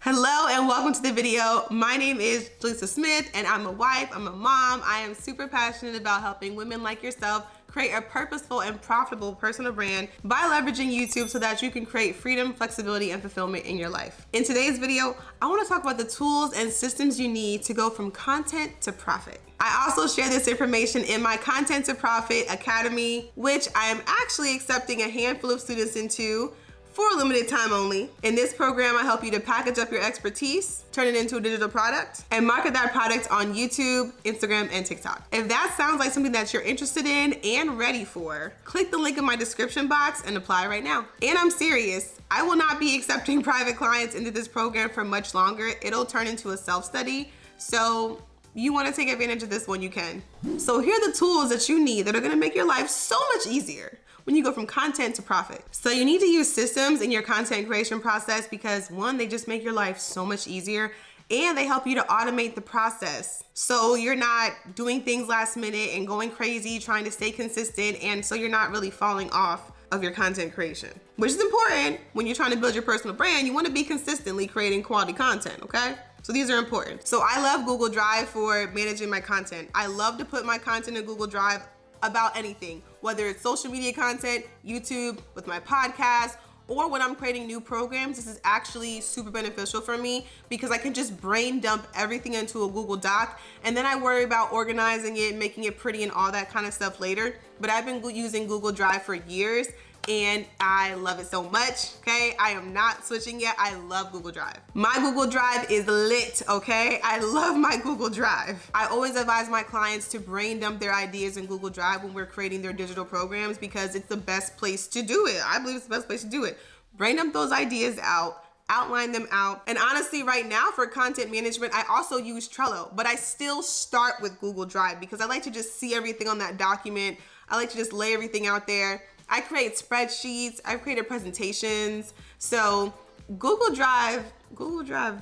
Hello and welcome to the video. My name is Jaleesa Smith and I'm a wife, I'm a mom. I am super passionate about helping women like yourself create a purposeful and profitable personal brand by leveraging YouTube so that you can create freedom, flexibility, and fulfillment in your life. In today's video, I want to talk about the tools and systems you need to go from content to profit. I also share this information in my Content to Profit Academy, which I am actually accepting a handful of students into for a limited time only. In this program, I help you to package up your expertise, turn it into a digital product, and market that product on YouTube, Instagram, and TikTok. If that sounds like something that you're interested in and ready for, click the link in my description box and apply right now. And I'm serious, I will not be accepting private clients into this program for much longer. It'll turn into a self-study, so you want to take advantage of this when you can. So here are the tools that you need that are going to make your life so much easier when you go from content to profit. So you need to use systems in your content creation process because one, they just make your life so much easier and they help you to automate the process. So you're not doing things last minute and going crazy trying to stay consistent, and so you're not really falling off of your content creation, which is important when you're trying to build your personal brand. You want to be consistently creating quality content, okay? So these are important. So I love Google Drive for managing my content. I love to put my content in Google Drive about anything, whether it's social media content, YouTube, with my podcast, or when I'm creating new programs. This is actually super beneficial for me because I can just brain dump everything into a Google Doc, and then I worry about organizing it, making it pretty and all that kind of stuff later. But I've been using Google Drive for years and I love it so much, okay? I am not switching yet. I love Google Drive. My Google Drive is lit, okay? I love my Google Drive. I always advise my clients to brain dump their ideas in Google Drive when we're creating their digital programs because it's the best place to do it. I believe it's the best place to do it. Brain dump those ideas out, outline them out. And honestly, right now for content management, I also use Trello, but I still start with Google Drive because I like to just see everything on that document. I like to just lay everything out there. I create spreadsheets, I've created presentations. So Google Drive, y'all,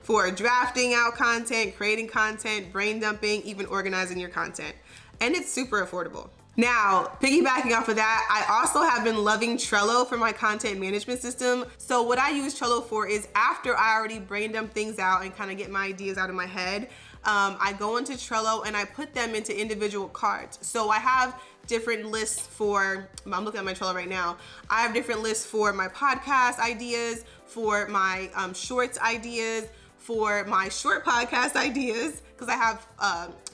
for drafting out content, creating content, brain dumping, even organizing your content. And it's super affordable. Now, piggybacking off of that, I also have been loving Trello for my content management system. So what I use Trello for is after I already brain dump things out and kind of get my ideas out of my head, I go into Trello and I put them into individual cards. So I have different lists for, I'm looking at my Trello right now. I have different lists for my podcast ideas, for my shorts ideas, for my short podcast ideas, because I have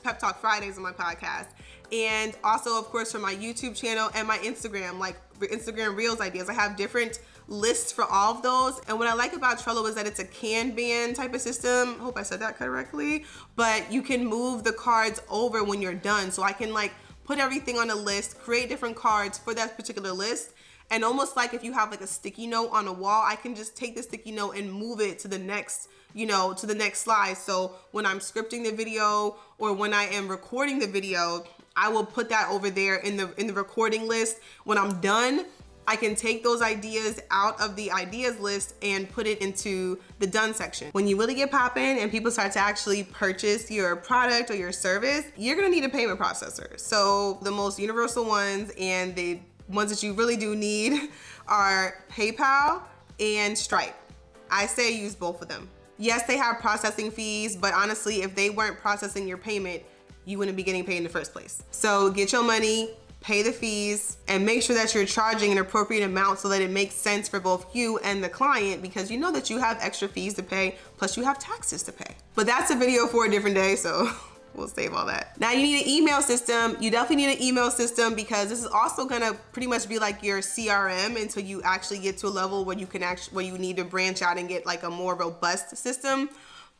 Pep Talk Fridays on my podcast. And also, of course, for my YouTube channel and my Instagram, like Instagram Reels ideas. I have different lists for all of those. And what I like about Trello is that it's a Kanban type of system. Hope I said that correctly. But you can move the cards over when you're done. So I can like put everything on a list, create different cards for that particular list. And almost like if you have like a sticky note on a wall, I can just take the sticky note and move it to the next, to the next slide. So when I'm scripting the video or when I am recording the video, I will put that over there in the recording list. When I'm done, I can take those ideas out of the ideas list and put it into the done section. When you really get popping and people start to actually purchase your product or your service, you're gonna need a payment processor. So the most universal ones and the ones that you really do need are PayPal and Stripe. I say use both of them. Yes, they have processing fees, but honestly, if they weren't processing your payment, you wouldn't be getting paid in the first place. So get your money, pay the fees, and make sure that you're charging an appropriate amount so that it makes sense for both you and the client, because you know that you have extra fees to pay, plus you have taxes to pay. But that's a video for a different day, so we'll save all that. Now you need an email system. You definitely need an email system because this is also gonna pretty much be like your CRM until you actually get to a level where where you need to branch out and get like a more robust system.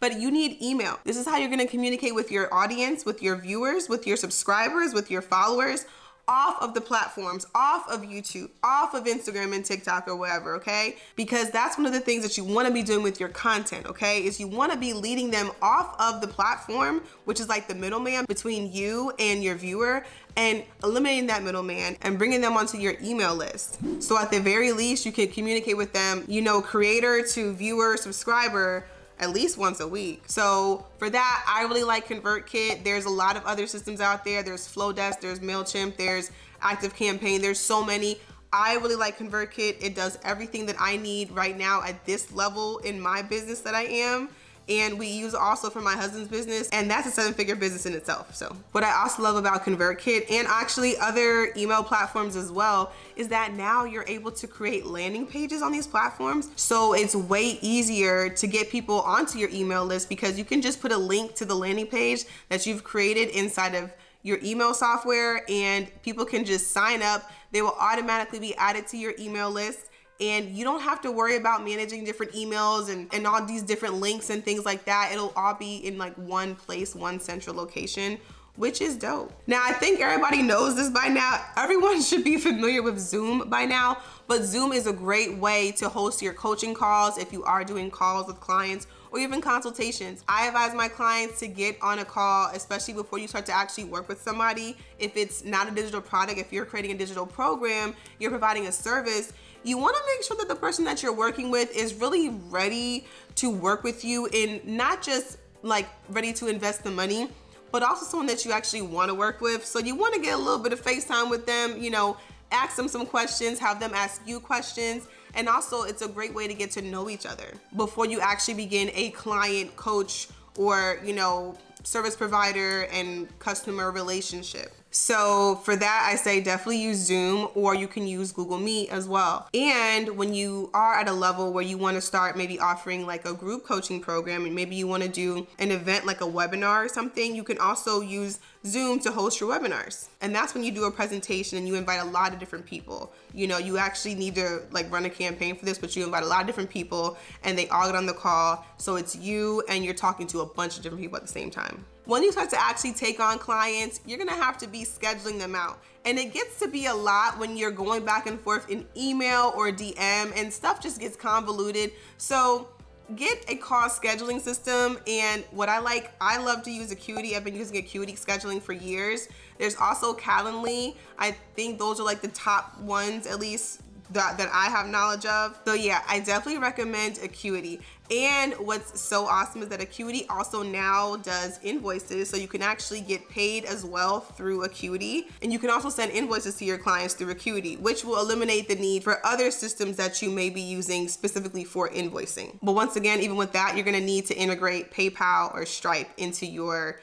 But you need email. This is how you're gonna communicate with your audience, with your viewers, with your subscribers, with your followers, off of the platforms, off of YouTube, off of Instagram and TikTok or whatever, okay? Because that's one of the things that you wanna be doing with your content, okay? Is you wanna be leading them off of the platform, which is like the middleman between you and your viewer, and eliminating that middleman and bringing them onto your email list. So at the very least, you can communicate with them, creator to viewer, subscriber, at least once a week. So for that, I really like ConvertKit. There's a lot of other systems out there. There's Flowdesk, there's MailChimp, there's ActiveCampaign. There's so many. I really like ConvertKit. It does everything that I need right now at this level in my business that I am. And we use also for my husband's business, and that's a 7-figure business in itself. So what I also love about ConvertKit and actually other email platforms as well is that now you're able to create landing pages on these platforms. So it's way easier to get people onto your email list because you can just put a link to the landing page that you've created inside of your email software, and people can just sign up. They will automatically be added to your email list. And you don't have to worry about managing different emails and all these different links and things like that. It'll all be in like one place, one central location, which is dope. Now, I think everybody knows this by now. Everyone should be familiar with Zoom by now, but Zoom is a great way to host your coaching calls if you are doing calls with clients or even consultations. I advise my clients to get on a call, especially before you start to actually work with somebody. If it's not a digital product, if you're creating a digital program, you're providing a service, you want to make sure that the person that you're working with is really ready to work with you, and not just like ready to invest the money, but also someone that you actually want to work with. So you want to get a little bit of FaceTime with them, you know, ask them some questions, have them ask you questions. And also it's a great way to get to know each other before you actually begin a client, coach, or, you know, service provider and customer relationship. So for that, I say definitely use Zoom, or you can use Google Meet as well. And when you are at a level where you want to start maybe offering like a group coaching program, and maybe you want to do an event like a webinar or something, you can also use Zoom to host your webinars. And that's when you do a presentation and you invite a lot of different people. You know, you actually need to like run a campaign for this, but you invite a lot of different people and they all get on the call. So it's you and you're talking to a bunch of different people at the same time. When you start to actually take on clients, you're gonna have to be scheduling them out. And it gets to be a lot when you're going back and forth in email or DM, and stuff just gets convoluted. So get a call scheduling system. And what I love to use Acuity. I've been using Acuity scheduling for years. There's also Calendly. I think those are like the top ones, at least that I have knowledge of. So yeah, I definitely recommend Acuity. And what's so awesome is that Acuity also now does invoices, so you can actually get paid as well through Acuity. And you can also send invoices to your clients through Acuity, which will eliminate the need for other systems that you may be using specifically for invoicing. But once again, even with that, you're gonna need to integrate PayPal or Stripe into your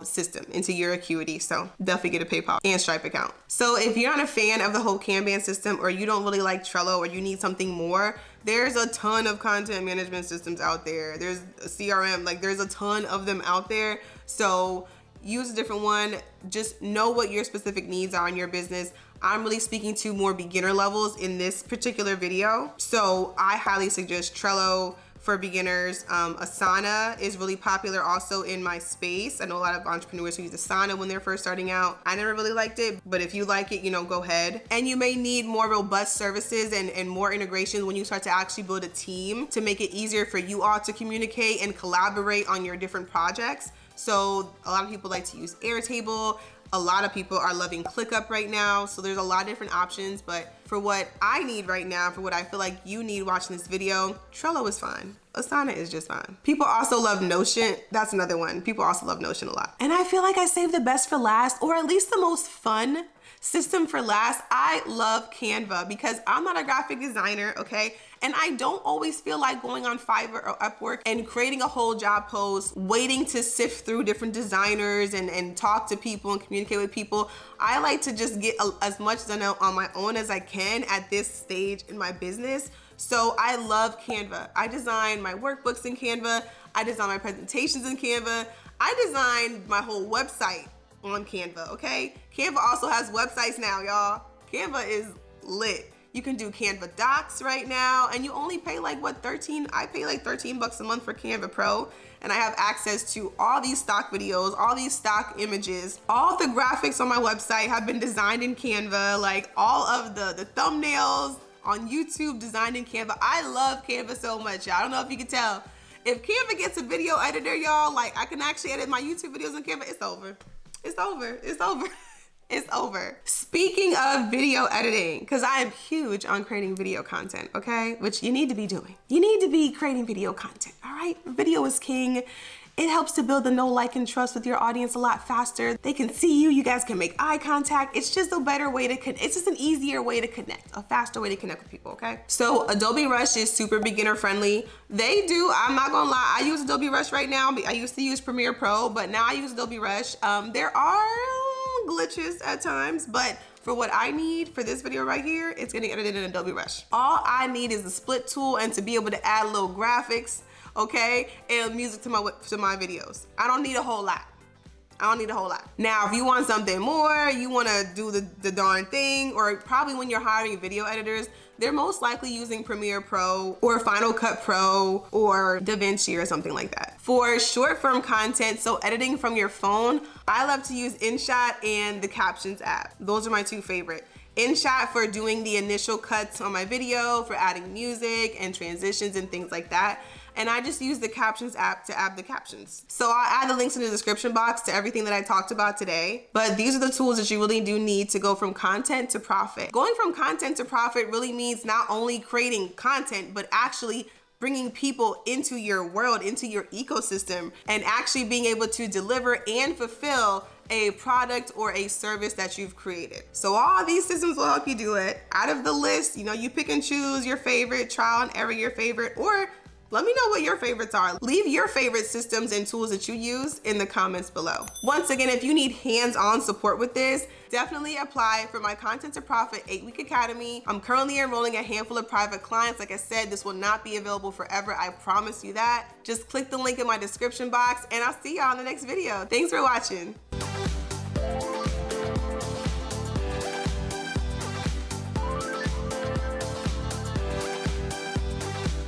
system, into your Acuity. So definitely get a PayPal and Stripe account. So if you're not a fan of the whole Kanban system, or you don't really like Trello, or you need something more, there's a ton of content management systems out there. There's a CRM, like there's a ton of them out there. So use a different one. Just know what your specific needs are in your business. I'm really speaking to more beginner levels in this particular video. So I highly suggest Trello for beginners. Asana is really popular also in my space. I know a lot of entrepreneurs who use Asana when they're first starting out. I never really liked it, but if you like it, go ahead. And you may need more robust services and more integrations when you start to actually build a team to make it easier for you all to communicate and collaborate on your different projects. So a lot of people like to use Airtable. A lot of people are loving ClickUp right now. So there's a lot of different options, but for what I need right now, for what I feel like you need watching this video, Trello is fine. Asana is just fine. People also love Notion. That's another one. People also love Notion a lot. And I feel like I saved the best for last, or at least the most fun system for last. I love Canva because I'm not a graphic designer, okay? And I don't always feel like going on Fiverr or Upwork and creating a whole job post, waiting to sift through different designers and talk to people and communicate with people. I like to just get as much done on my own as I can at this stage in my business. So I love Canva. I design my workbooks in Canva. I design my presentations in Canva. I designed my whole website on Canva, okay? Canva also has websites now, y'all. Canva is lit. You can do Canva Docs right now, and you only pay like what, I pay like $13 a month for Canva Pro, and I have access to all these stock videos, all these stock images. All the graphics on my website have been designed in Canva, like all of the thumbnails on YouTube designed in Canva. I love Canva so much, y'all. I don't know if you can tell. If Canva gets a video editor, y'all, like I can actually edit my YouTube videos on Canva, it's over. It's over, it's over. It's over. Speaking of video editing, because I am huge on creating video content, okay? Which you need to be doing. You need to be creating video content, all right? Video is king. It helps to build the know, like, and trust with your audience a lot faster. They can see you, you guys can make eye contact. It's just a better way to connect. It's just an easier way to connect, a faster way to connect with people, okay? So Adobe Rush is super beginner friendly. They do, I'm not gonna lie, I use Adobe Rush right now. I used to use Premiere Pro, but now I use Adobe Rush. There are glitches at times, but for what I need for this video right here, it's getting edited in Adobe Rush. All I need is the split tool and to be able to add little graphics, okay, and music to my videos. I don't need a whole lot. I don't need a whole lot. Now, if you want something more, you wanna do the darn thing, or probably when you're hiring video editors, they're most likely using Premiere Pro or Final Cut Pro or DaVinci or something like that. For short form content, so editing from your phone, I love to use InShot and the Captions app. Those are my two favorite. InShot for doing the initial cuts on my video, for adding music and transitions and things like that. And I just use the Captions app to add the captions. So I'll add the links in the description box to everything that I talked about today. But these are the tools that you really do need to go from content to profit. Going from content to profit really means not only creating content, but actually bringing people into your world, into your ecosystem, and actually being able to deliver and fulfill a product or a service that you've created. So all these systems will help you do it. Out of the list, you know, you pick and choose your favorite, trial and error your favorite, or let me know what your favorites are. Leave your favorite systems and tools that you use in the comments below. Once again, if you need hands-on support with this, definitely apply for my Content to Profit 8-week academy. I'm currently enrolling a handful of private clients. Like I said, this will not be available forever. I promise you that. Just click the link in my description box and I'll see y'all in the next video. Thanks for watching.